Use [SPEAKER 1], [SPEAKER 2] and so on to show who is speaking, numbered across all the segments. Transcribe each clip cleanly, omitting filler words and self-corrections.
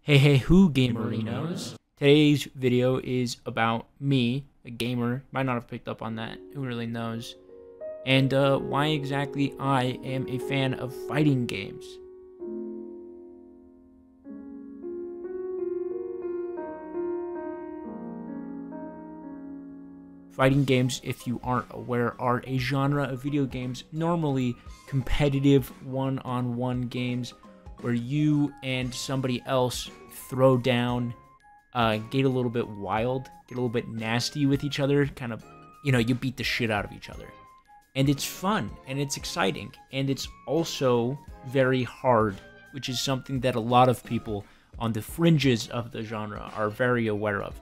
[SPEAKER 1] Hey, who gamerinos? Today's video is about me, a gamer. Might not have picked up on that. Who really knows? And why exactly I am a fan of fighting games. Fighting games, if you aren't aware, are a genre of video games, normally competitive one-on-one games, where you and somebody else throw down, get a little bit wild, get a little bit nasty with each other, kind of, you beat the shit out of each other. And it's fun, and it's exciting, and it's also very hard, which is something that a lot of people on the fringes of the genre are very aware of.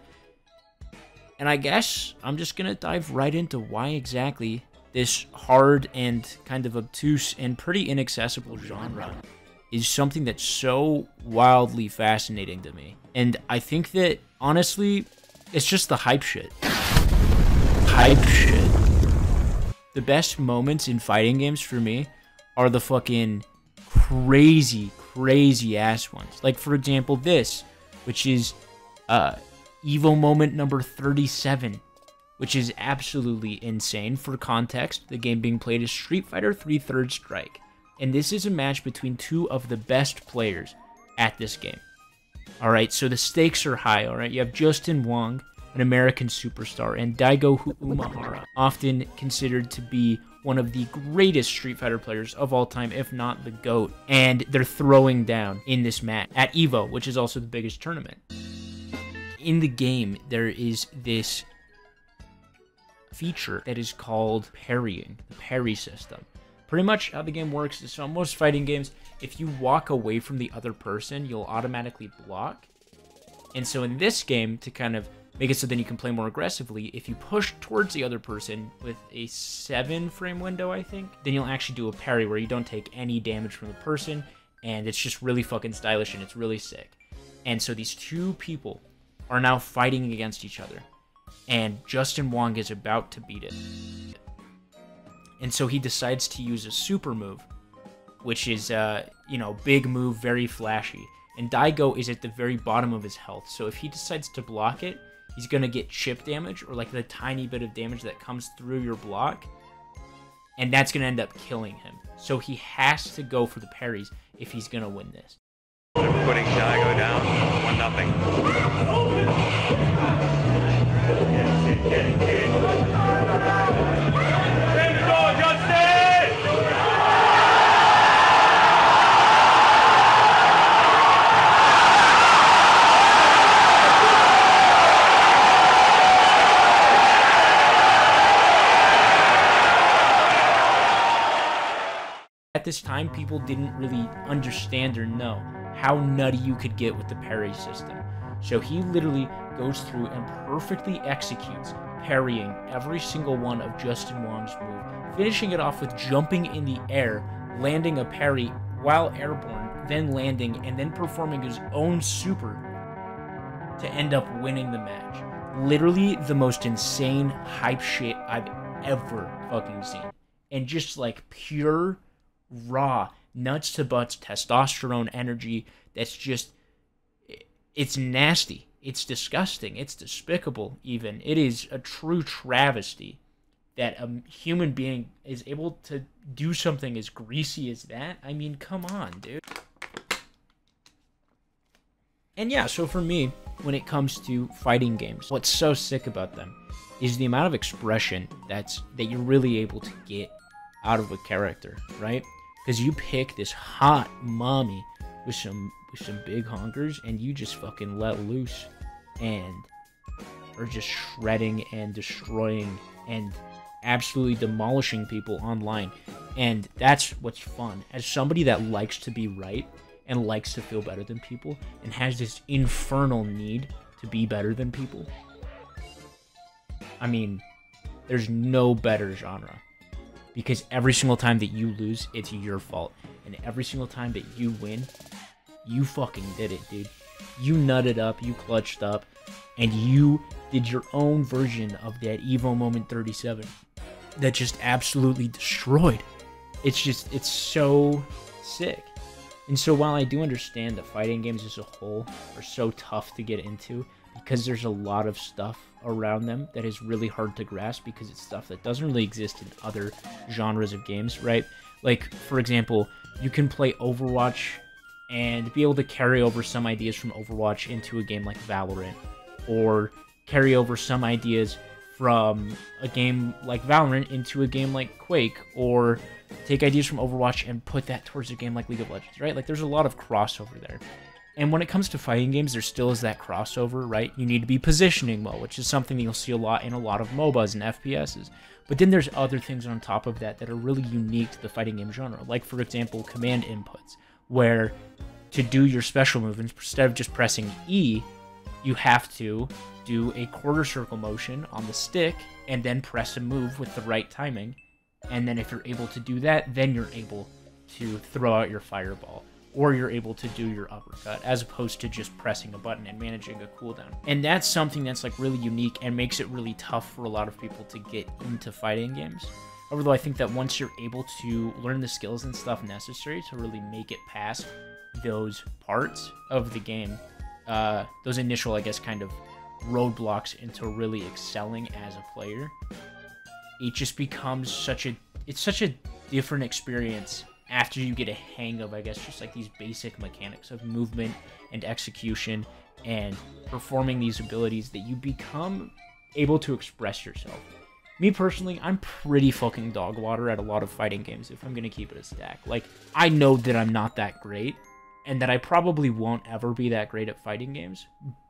[SPEAKER 1] And I guess I'm just going to dive right into why exactly this hard and kind of obtuse and pretty inaccessible genre is something that's so wildly fascinating to me. And I think that, honestly, it's just the hype shit. Hype shit. The best moments in fighting games for me are the fucking crazy ass ones. Like, for example, this, which is EVO Moment number 37, which is absolutely insane. For context, the game being played is Street Fighter 3 Third Strike, and this is a match between two of the best players at this game. Alright, so the stakes are high, alright? You have Justin Wong, an American superstar, and Daigo Umehara, often considered to be one of the greatest Street Fighter players of all time, if not the GOAT, and they're throwing down in this match at EVO, which is also the biggest tournament. In the game, there is this feature that is called Parrying, the parry system. Pretty much how the game works is, so in most fighting games, if you walk away from the other person, you'll automatically block. And so in this game, to kind of make it so then you can play more aggressively, if you push towards the other person with a 7-frame window, I think, then you'll actually do a parry where you don't take any damage from the person, and it's just really fucking stylish and it's really sick. And so these two people are now fighting against each other, and Justin Wong is about to beat it. And so he decides to use a super move, which is, big move, very flashy. And Daigo is at the very bottom of his health, so if he decides to block it, he's gonna get chip damage, or like the tiny bit of damage that comes through your block, and that's gonna end up killing him. So he has to go for the parries if he's gonna win this.
[SPEAKER 2] Putting Daigo down, 1-0.
[SPEAKER 1] At this time, people didn't really understand or know how nutty you could get with the parry system. So he literally goes through and perfectly executes parrying every single one of Justin Wong's moves, finishing it off with jumping in the air, landing a parry while airborne, then landing, and then performing his own super to end up winning the match. Literally the most insane hype shit I've ever fucking seen. And just like pure, raw, nuts to butts testosterone energy that's just, it's nasty, it's disgusting, it's despicable even. It is a true travesty that a human being is able to do something as greasy as that. I mean, come on, dude. And yeah, so for me, when it comes to fighting games, what's so sick about them is the amount of expression that you're really able to get out of a character, right? Because you pick this hot mommy with some big honkers, and you just fucking let loose and are just shredding and destroying and absolutely demolishing people online. And that's what's fun. As somebody that likes to be right and likes to feel better than people and has this infernal need to be better than people, I mean, there's no better genre. Because every single time that you lose, it's your fault. And every single time that you win, you fucking did it, dude. You nutted up, you clutched up, and you did your own version of that EVO Moment 37 that just absolutely destroyed. It's so sick. And so while I do understand that fighting games as a whole are so tough to get into because there's a lot of stuff around them that is really hard to grasp because it's stuff that doesn't really exist in other genres of games, right? Like, for example, you can play Overwatch and be able to carry over some ideas from Overwatch into a game like Valorant, or carry over some ideas from a game like Valorant into a game like Quake, or take ideas from Overwatch and put that towards a game like League of Legends, right? Like, there's a lot of crossover there. And when it comes to fighting games, there still is that crossover, right? You need to be positioning well, which is something that you'll see a lot in a lot of MOBAs and FPSs. But then there's other things on top of that that are really unique to the fighting game genre. Like, for example, command inputs, where to do your special movements, instead of just pressing E, you have to do a quarter circle motion on the stick and then press a move with the right timing. And then if you're able to do that, then you're able to throw out your fireball, or you're able to do your uppercut, as opposed to just pressing a button and managing a cooldown. And that's something that's like really unique and makes it really tough for a lot of people to get into fighting games. Although I think that once you're able to learn the skills and stuff necessary to really make it past those parts of the game, those initial, I guess, kind of roadblocks into really excelling as a player, it just becomes such a different experience after you get a hang of, I guess, just like these basic mechanics of movement and execution and performing these abilities, that you become able to express yourself. Me personally, I'm pretty fucking dog water at a lot of fighting games, if I'm gonna keep it a stack. Like, I know that I'm not that great, and that I probably won't ever be that great at fighting games,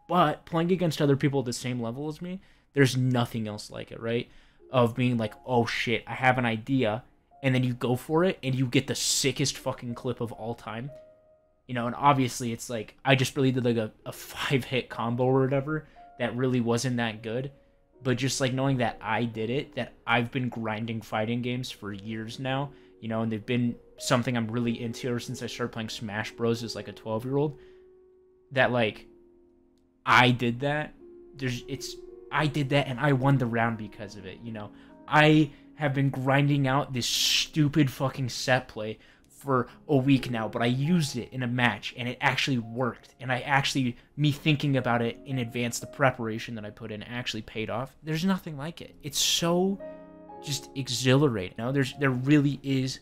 [SPEAKER 1] but playing against other people at the same level as me, there's nothing else like it, right? Of being like, oh shit, I have an idea, and then you go for it, and you get the sickest fucking clip of all time. You know, and obviously it's like, I just really did like a 5-hit combo or whatever that really wasn't that good. But just like knowing that I did it, that I've been grinding fighting games for years now, you know, and they've been something I'm really into ever since I started playing Smash Bros. As like a 12-year-old, that like, I did that. I did that and I won the round because of it, you know. I have been grinding out this stupid fucking set play for a week now, but I used it in a match and it actually worked. And me thinking about it in advance, the preparation that I put in actually paid off. There's nothing like it. It's so just exhilarating. You know, there really is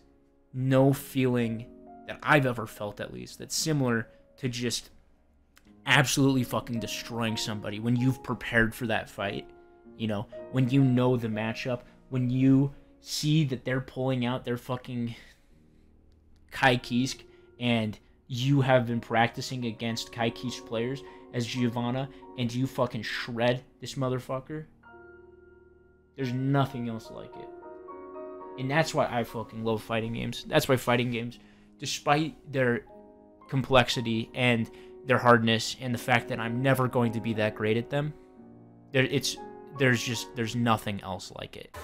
[SPEAKER 1] no feeling that I've ever felt, at least, that's similar to just absolutely fucking destroying somebody when you've prepared for that fight. You know, when you know the matchup, when you see that they're pulling out their fucking Kai Kisk, and you have been practicing against Kai Kisk players as Giovanna, and you fucking shred this motherfucker. There's nothing else like it. And that's why I fucking love fighting games. That's why fighting games, despite their complexity and their hardness and the fact that I'm never going to be that great at them, there's nothing else like it.